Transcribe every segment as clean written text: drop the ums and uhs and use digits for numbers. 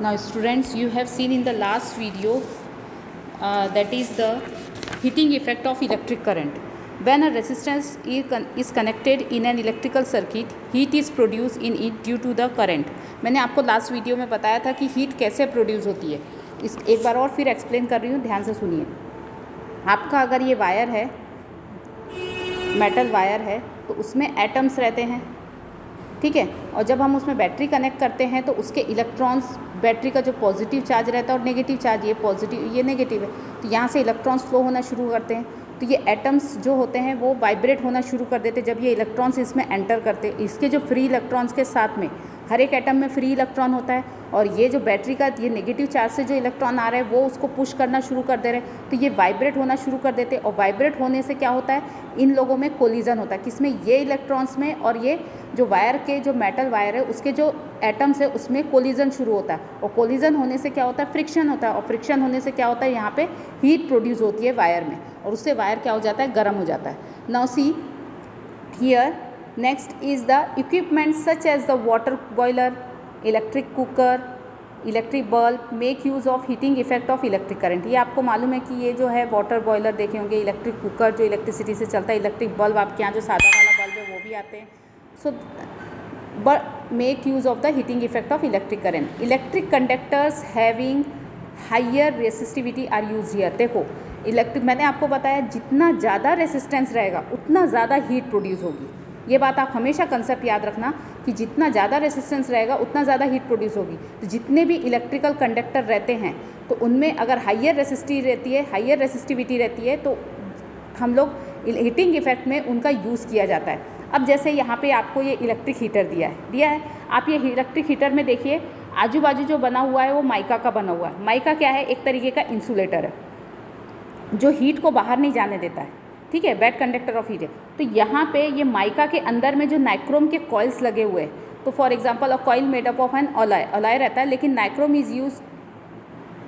Now students, you have seen in the last video that is the heating effect of electric current. When a resistance is connected in an electrical circuit, heat is produced in it due to the current. मैंने आपको last video में बताया था कि heat कैसे produce होती है. इस एक बार और फिर एक्सप्लेन कर रही हूँ, ध्यान से सुनिए. आपका अगर ये वायर है, मेटल वायर है, तो उसमें एटम्स रहते हैं, ठीक है. और जब हम उसमें बैटरी कनेक्ट करते हैं तो उसके इलेक्ट्रॉन्स, बैटरी का जो पॉजिटिव चार्ज रहता है और नेगेटिव चार्ज, ये पॉजिटिव ये नेगेटिव है, तो यहाँ से इलेक्ट्रॉन्स फ्लो होना शुरू करते हैं. तो ये एटम्स जो होते हैं वो वाइब्रेट होना शुरू कर देते हैं जब ये इलेक्ट्रॉन्स इसमें एंटर करते हैं. इसके जो फ्री इलेक्ट्रॉन्स के साथ में हर एक एटम में फ्री इलेक्ट्रॉन होता है, और ये जो बैटरी का ये नेगेटिव चार्ज से जो इलेक्ट्रॉन आ रहे हैं वो उसको पुश करना शुरू कर दे रहे हैं, तो ये वाइब्रेट होना शुरू कर देते हैं. और वाइब्रेट होने से क्या होता है, इन लोगों में कोलिजन होता है. किसमें? ये इलेक्ट्रॉन्स में, और ये जो वायर के जो मेटल वायर है उसके जो एटम्स है उसमें कोलिजन शुरू होता है. और कोलिजन होने से क्या होता है, फ्रिक्शन होता है. और फ्रिक्शन होने से क्या होता है, यहाँ पे हीट प्रोड्यूस होती है वायर में, और उससे वायर क्या हो जाता है, गर्म हो जाता है. Now see here, next is the equipment such as the water boiler, electric cooker, electric bulb make use of heating effect of electric current. ये आपको मालूम है कि ये जो है वाटर बॉयलर देखे होंगे, इलेक्ट्रिक कुकर जो इलेक्ट्रिसिटी से चलता है, इलेक्ट्रिक बल्ब आपके यहाँ जो सादा वाला बल्ब है वो भी आते हैं. So make use of the heating effect of electric current. Electric conductors having higher resistivity are use here. देखो इलेक्ट्रिक, मैंने आपको बताया जितना ज़्यादा रेसिस्टेंस रहेगा उतना ज़्यादा हीट प्रोड्यूस होगी. ये बात आप हमेशा कंसेप्ट याद रखना कि जितना ज़्यादा रेसिस्टेंस रहेगा उतना ज़्यादा हीट प्रोड्यूस होगी. तो जितने भी इलेक्ट्रिकल कंडक्टर रहते हैं तो उनमें अगर हाइयर रेसिस्टिविटी रहती है तो हम लोग हीटिंग इफेक्ट में उनका यूज़ किया जाता है. अब जैसे यहाँ पे आपको ये इलेक्ट्रिक हीटर दिया है. आप ये इलेक्ट्रिक हीटर में देखिए आजू बाजू जो बना हुआ है वो माइका का बना हुआ है. माइका क्या है, एक तरीके का इंसुलेटर है जो हीट को बाहर नहीं जाने देता है, ठीक है, बैड कंडक्टर ऑफ हीट है. तो यहाँ पे ये माइका के अंदर में जो नाइक्रोम के कॉइल्स लगे हुए हैं, तो for example a coil made up of N alloy रहता है, लेकिन नाइक्रोम इज़ यूज,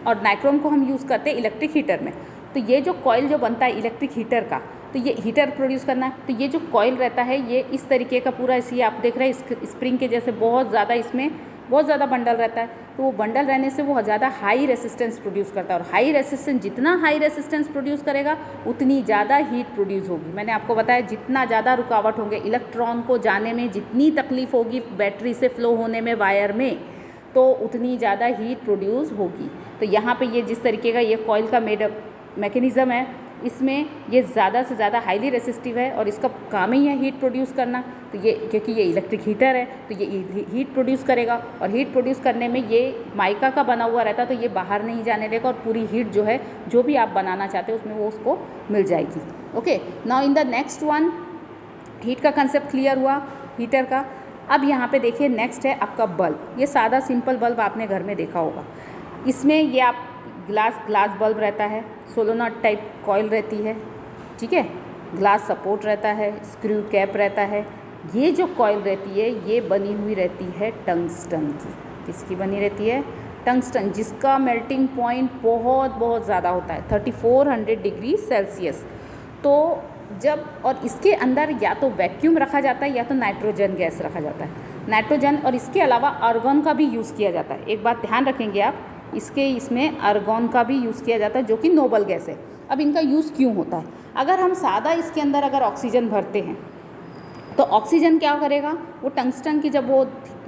और नाइक्रोम को हम यूज़ करते हैं इलेक्ट्रिक हीटर में. तो ये जो कॉइल जो बनता है इलेक्ट्रिक हीटर का, तो ये हीटर प्रोड्यूस करना है. तो ये जो कॉइल रहता है ये इस तरीके का पूरा, इसी आप देख रहे हैं स्प्रिंग के जैसे बहुत ज़्यादा, इसमें बहुत ज़्यादा बंडल रहता है. तो वो बंडल रहने से वो ज़्यादा हाई रेसिस्टेंस प्रोड्यूस करता है, और हाई रेसिस्टेंस, जितना हाई रेसिस्टेंस प्रोड्यूस करेगा उतनी ज़्यादा हीट प्रोड्यूस होगी. मैंने आपको बताया जितना ज़्यादा रुकावट होंगे इलेक्ट्रॉन को जाने में, जितनी तकलीफ होगी बैटरी से फ्लो होने में वायर में, तो उतनी ज़्यादा हीट प्रोड्यूस होगी. तो यहाँ पे ये जिस तरीके का ये कॉइल का मेडअप मैकेनिज़्म है, इसमें ये ज़्यादा से ज़्यादा हाईली रेसिस्टिव है और इसका काम ही है हीट प्रोड्यूस करना. तो ये क्योंकि ये इलेक्ट्रिक हीटर है तो ये हीट प्रोड्यूस करेगा, और हीट प्रोड्यूस करने में ये माइका का बना हुआ रहता है तो ये बाहर नहीं जाने देगा, और पूरी हीट जो है जो भी आप बनाना चाहते हो उसमें वो उसको मिल जाएगी. Okay, now in the next one, heat का कंसेप्ट क्लियर हुआ हीटर का. अब यहाँ पे देखिए नेक्स्ट है आपका बल्ब. ये सादा सिंपल बल्ब आपने घर में देखा होगा. इसमें ये आप ग्लास बल्ब रहता है, सोलोनॉइड टाइप कॉइल रहती है, ठीक है, ग्लास सपोर्ट रहता है, स्क्रू कैप रहता है. ये जो कॉइल रहती है ये बनी हुई रहती है टंगस्टन की. किसकी बनी रहती है? टंगस्टन, जिसका मेल्टिंग पॉइंट बहुत बहुत ज़्यादा होता है, 3400 डिग्री सेल्सियस. तो जब, और इसके अंदर या तो वैक्यूम रखा जाता है या तो नाइट्रोजन गैस रखा जाता है. नाइट्रोजन, और इसके अलावा आर्गन का भी यूज़ किया जाता है. एक बात ध्यान रखेंगे आप, इसमें आर्गन का भी यूज़ किया जाता है जो कि नोबल गैस है. अब इनका यूज़ क्यों होता है? अगर हम सादा इसके अंदर अगर ऑक्सीजन भरते हैं तो ऑक्सीजन क्या करेगा, वो टंगस्टन की जब वो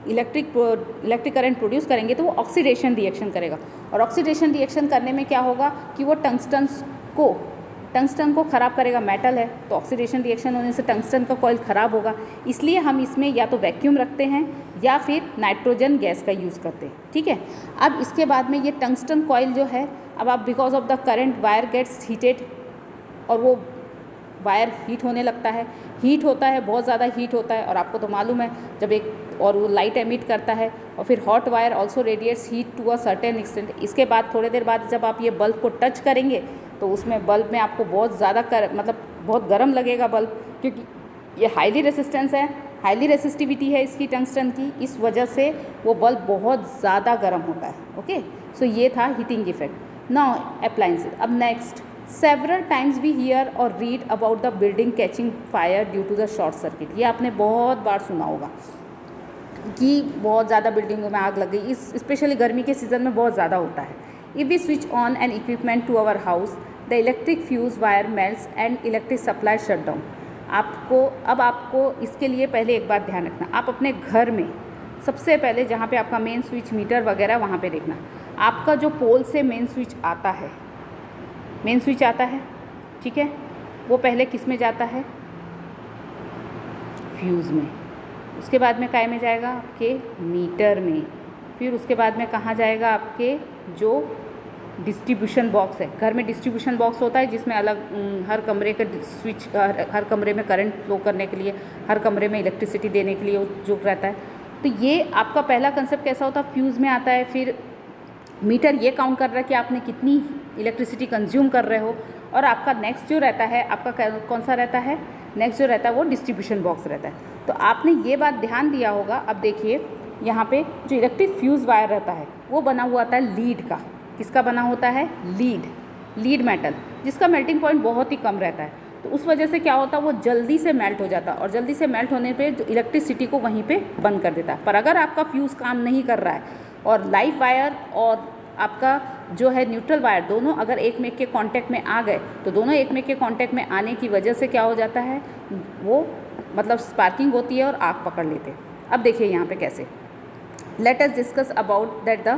इलेक्ट्रिक करंट प्रोड्यूस करेंगे तो वो ऑक्सीडेशन रिएक्शन करेगा, और ऑक्सीडेशन रिएक्शन करने में क्या होगा कि वो टंगस्टन को ख़राब करेगा. मेटल है तो ऑक्सीडेशन रिएक्शन होने से टंगस्टन का कॉइल ख़राब होगा. इसलिए हम इसमें या तो वैक्यूम रखते हैं या फिर नाइट्रोजन गैस का यूज़ करते हैं, ठीक है. अब इसके बाद में ये टंगस्टन कॉइल जो है, अब आप because of the current wire gets heated, और वो वायर हीट होने लगता है, हीट होता है, बहुत ज़्यादा हीट होता है. और आपको तो मालूम है जब और वो लाइट एमिट करता है, और फिर hot wire also radiates heat to a certain extent. इसके बाद थोड़ी देर बाद जब आप ये बल्ब को टच करेंगे तो उसमें बल्ब में आपको बहुत ज़्यादा मतलब बहुत गर्म लगेगा बल्ब, क्योंकि ये हाईली रेसिस्टेंस है, हाईली रेसिस्टिविटी है इसकी टंगस्टन की, इस वजह से वो बल्ब बहुत ज़्यादा गर्म होता है. ओके, सो ये था हीटिंग इफेक्ट. Now appliances. अब next, several times we hear और read about the building catching fire due to the short circuit. ये आपने बहुत बार सुना होगा. कि बहुत ज़्यादा बिल्डिंगों में आग लग गई, इस स्पेशली गर्मी के सीज़न में बहुत ज़्यादा होता है। If we switch on an equipment to our house, the electric fuse wire melts and electric supply shut down. आपको इसके लिए पहले एक बात ध्यान रखना, आप अपने घर में सबसे पहले जहाँ पे आपका मेन स्विच मीटर वगैरह वहाँ पे देखना, आपका जो पोल से मेन स्विच आता है, ठीक है, वो पहले किस में जाता है, फ्यूज़ में। उसके बाद में काय में जाएगा, आपके मीटर में। फिर उसके बाद में कहाँ जाएगा, आपके जो डिस्ट्रीब्यूशन बॉक्स है, घर में डिस्ट्रीब्यूशन बॉक्स होता है जिसमें अलग हर कमरे का स्विच, हर कमरे में करंट फ्लो करने के लिए, हर कमरे में इलेक्ट्रिसिटी देने के लिए जो रहता है। तो ये आपका पहला कंसेप्ट कैसा होता है, फ्यूज़ में आता है। फिर मीटर ये काउंट कर रहा है कि आपने कितनी इलेक्ट्रिसिटी कंज्यूम कर रहे हो। और आपका नेक्स्ट जो रहता है, आपका कौन सा रहता है, नेक्स्ट जो रहता है वो डिस्ट्रीब्यूशन बॉक्स रहता है। तो आपने ये बात ध्यान दिया होगा। अब देखिए यहाँ पे जो इलेक्ट्रिक फ्यूज़ वायर रहता है वो बना हुआ आता है लीड का। किसका बना होता है, लीड मेटल, जिसका मेल्टिंग पॉइंट बहुत ही कम रहता है। तो उस वजह से क्या होता है, वो जल्दी से मेल्ट हो जाता है, और जल्दी से मेल्ट होने पे जो इलेक्ट्रिसिटी को वहीं पे बंद कर देता है। पर अगर आपका फ्यूज़ काम नहीं कर रहा है और लाइव वायर और आपका जो है न्यूट्रल वायर दोनों अगर एक में के कांटेक्ट में आ गए, तो दोनों एक में के कांटेक्ट में आने की वजह से क्या हो जाता है, वो मतलब स्पार्किंग होती है और आग पकड़ लेते हैं। अब देखिए यहाँ पे कैसे, let us discuss about that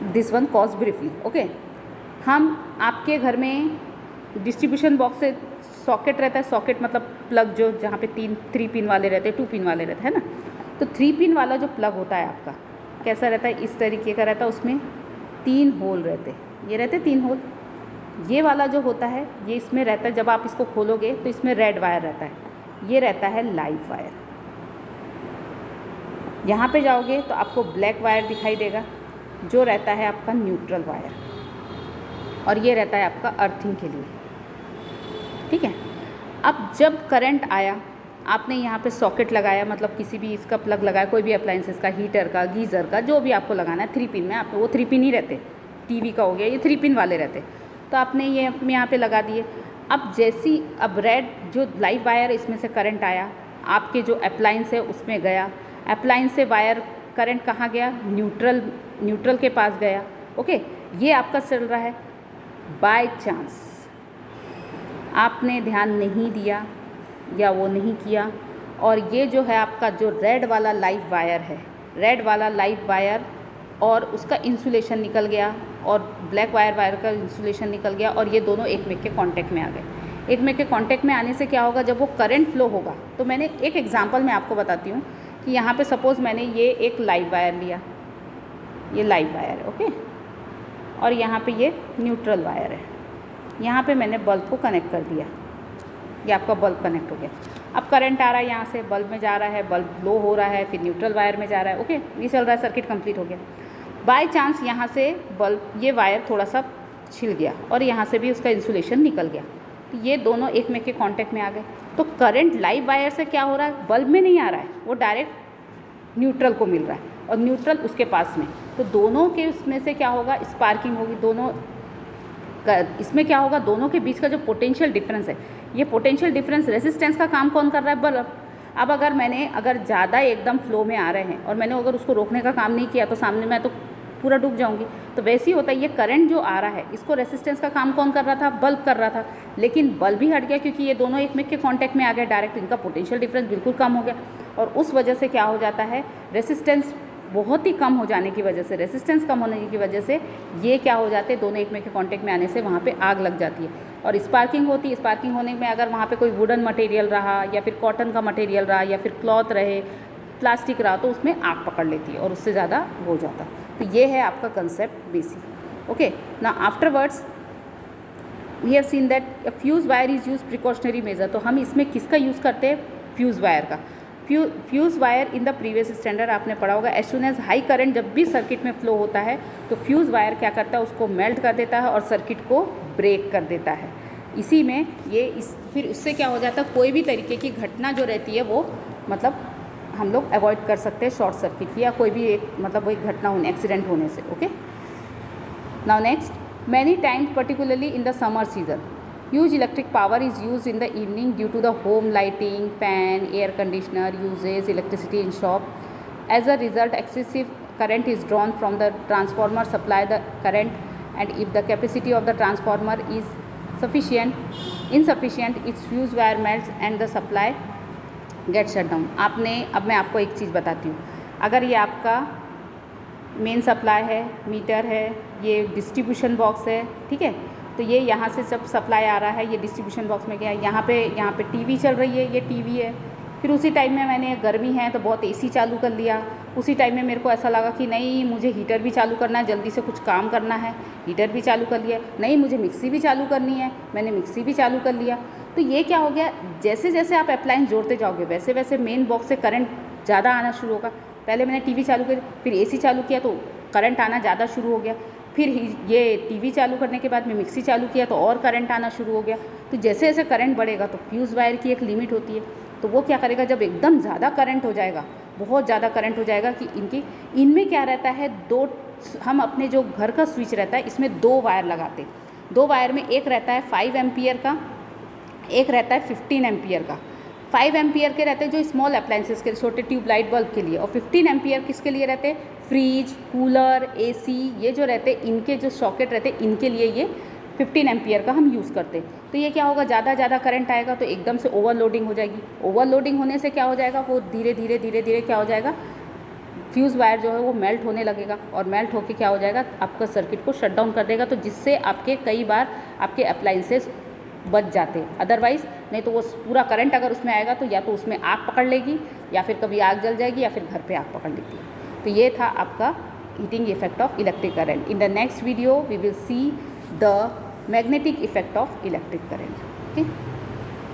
this one cause briefly. Okay, हम आपके घर में डिस्ट्रीब्यूशन बॉक्स से सॉकेट रहता है, सॉकेट मतलब प्लग, जो जहाँ पे 3 पिन वाले रहते हैं, 2 पिन वाले रहते हैं ना। तो 3 पिन वाला जो प्लग होता है आपका कैसा रहता है, इस तरीके का रहता है। उसमें 3 होल रहते हैं, ये रहते 3 होल। ये वाला जो होता है ये इसमें रहता है, जब आप इसको खोलोगे तो इसमें रेड वायर रहता है, ये रहता है लाइव वायर। यहाँ पे जाओगे तो आपको ब्लैक वायर दिखाई देगा, जो रहता है आपका न्यूट्रल वायर, और ये रहता है आपका अर्थिंग के लिए, ठीक है। अब जब करंट आया, आपने यहाँ पे सॉकेट लगाया, मतलब किसी भी इसका प्लग लगाया, कोई भी अप्लाइंसेस का, हीटर का, गीज़र का, जो भी आपको लगाना है 3 पिन में, आप वो 3 पिन ही रहते, टीवी का हो गया, ये 3 पिन वाले रहते। तो आपने ये अपने यहाँ पे लगा दिए। अब अब रेड जो लाइव वायर, इसमें से करंट आया, आपके जो अप्लाइंस है उसमें गया, अप्लाइंस से वायर करंट कहाँ गया, न्यूट्रल के पास गया। ओके, ये आपका चल रहा है। बाय चांस आपने ध्यान नहीं दिया या वो नहीं किया, और ये जो है आपका जो रेड वाला लाइव वायर है, रेड वाला लाइव वायर और उसका इंसुलेशन निकल गया, और ब्लैक वायर का इंसुलेशन निकल गया, और ये दोनों एक में के कांटेक्ट में आ गए। एक में के कांटेक्ट में आने से क्या होगा, जब वो करंट फ्लो होगा, तो मैंने एक एग्जांपल में आपको बताती हूँ कि यहाँ पे सपोज़ मैंने ये एक लाइव वायर लिया, ये लाइव वायर है, ओके, और यहाँ पे ये न्यूट्रल वायर है। यहाँ पे मैंने बल्ब को कनेक्ट कर दिया, ये आपका बल्ब कनेक्ट हो गया। अब करंट आ रहा है, यहाँ से बल्ब में जा रहा है, बल्ब लो हो रहा है, फिर न्यूट्रल वायर में जा रहा है। ओके, ये चल रहा है, सर्किट कंप्लीट हो गया। बाय चांस यहाँ से बल्ब, ये वायर थोड़ा सा छिल गया और यहाँ से भी उसका इंसुलेशन निकल गया, तो ये दोनों एक में के कांटेक्ट में आ गए। तो करंट लाइव वायर से क्या हो रहा है, बल्ब में नहीं आ रहा है, वो डायरेक्ट न्यूट्रल को मिल रहा है, और न्यूट्रल उसके पास में। तो दोनों के उसमें से क्या होगा, स्पार्किंग होगी। दोनों इसमें क्या होगा, दोनों के बीच का जो पोटेंशियल डिफरेंस है, ये पोटेंशियल डिफरेंस रेजिस्टेंस का काम कौन कर रहा है, बल्ब। अब अगर ज़्यादा एकदम फ्लो में आ रहे हैं और मैंने अगर उसको रोकने का काम नहीं किया, तो सामने मैं तो पूरा डूब जाऊंगी। तो वैसे ही होता है, ये करंट जो आ रहा है, इसको रेजिस्टेंस का काम कौन कर रहा था, बल्ब कर रहा था। लेकिन बल्ब ही हट गया, क्योंकि ये दोनों एक में के कांटेक्ट में आ गए डायरेक्ट, इनका पोटेंशियल डिफरेंस बिल्कुल कम हो गया। और उस वजह से क्या हो जाता है, रेजिस्टेंस बहुत ही कम हो जाने की वजह से, रेजिस्टेंस कम होने की वजह से ये क्या हो जाते हैं, दोनों एक में के कांटेक्ट में आने से वहाँ पे आग लग जाती है और स्पार्किंग होती है। स्पार्किंग होने में अगर वहाँ पे कोई वुडन मटेरियल रहा, या फिर कॉटन का मटेरियल रहा, या फिर क्लॉथ रहे, प्लास्टिक रहा, तो उसमें आग पकड़ लेती है और उससे ज़्यादा हो जाता। तो ये है आपका कंसेप्ट बेसिक। ओके, ना afterwards we have seen that fuse wire is use precautionary measure. तो हम इसमें किसका यूज़ करते हैं, फ्यूज़ वायर का। Fuse wire in the previous standard आपने पढ़ा होगा, as soon as high current जब भी सर्किट में फ्लो होता है, तो फ्यूज़ वायर क्या करता है, उसको मेल्ट कर देता है और सर्किट को ब्रेक कर देता है। इसी में फिर उससे क्या हो जाता है, कोई भी तरीके की घटना जो रहती है वो मतलब हम लोग अवॉइड कर सकते हैं, शॉर्ट सर्किट या कोई भी एक घटना होने, एक्सीडेंट होने से। Okay, now next, many times particularly in the summer season, Huge electric power is used in the evening due to the home lighting, fan, air conditioner uses electricity in shop. As a result, excessive current is drawn from the transformer supply the current, and if the capacity of the transformer is insufficient, its fuse wire melts and the supply gets shut down. अब मैं आपको एक चीज़ बताती हूँ. अगर ये आपका main supply है, मीटर है, ये डिस्ट्रीब्यूशन बॉक्स है, ठीक है, तो ये यहाँ से जब सप्लाई आ रहा है, ये डिस्ट्रीब्यूशन बॉक्स में गया, यहाँ पे टीवी चल रही है, ये टीवी है. फिर उसी टाइम में मैंने गर्मी है तो बहुत एसी चालू कर लिया. उसी टाइम में मेरे को ऐसा लगा कि नहीं, मुझे हीटर भी चालू करना है, जल्दी से कुछ काम करना है, हीटर भी चालू कर लिया. नहीं, मुझे मिक्सी भी चालू करनी है, मैंने मिक्सी भी चालू कर लिया. तो ये क्या हो गया, जैसे जैसे आप अप्लायंस जोड़ते जाओगे वैसे वैसे मेन बॉक्स से करंट ज़्यादा आना शुरू होगा. पहले मैंने टीवी चालू करी, फिर एसी चालू किया तो करंट आना ज़्यादा शुरू हो गया. फिर ये टीवी चालू करने के बाद मैं मिक्सी चालू किया तो और करंट आना शुरू हो गया. तो जैसे जैसे करंट बढ़ेगा तो फ्यूज़ वायर की एक लिमिट होती है, तो वो क्या करेगा, जब एकदम ज़्यादा करंट हो जाएगा, बहुत ज़्यादा करंट हो जाएगा कि इनमें क्या रहता है, हम अपने जो घर का स्विच रहता है इसमें 2 वायर लगाते. 2 वायर में एक रहता है 5 एम्पियर का, एक रहता है 15 एम्पियर का. 5 एम्पियर के रहते हैं जो स्मॉल अप्लायंसेस के, छोटे ट्यूबलाइट बल्ब के लिए, और 15 एम्पियर किसके लिए रहते हैं, फ्रिज, कूलर, एसी, ये जो रहते हैं इनके जो सॉकेट रहते हैं इनके लिए ये 15 एम्पियर का हम यूज़ करते हैं. तो ये क्या होगा, ज़्यादा करंट आएगा तो एकदम से ओवरलोडिंग हो जाएगी. ओवरलोडिंग होने से क्या हो जाएगा, वो धीरे धीरे क्या हो जाएगा, फ्यूज़ वायर जो है वो मेल्ट होने लगेगा, और मेल्ट होके क्या हो जाएगा, आपका सर्किट को शट डाउन कर देगा. तो जिससे आपके कई बार आपके अप्लायंसेस बच जाते हैं. अदरवाइज़ नहीं तो वो पूरा करंट अगर उसमें आएगा तो या तो उसमें आग पकड़ लेगी, या फिर कभी आग जल जाएगी, या फिर घर पे आग पकड़ लेती है. तो ये था आपका heating effect of electric current. In the next video we will see the magnetic effect of electric current. Okay.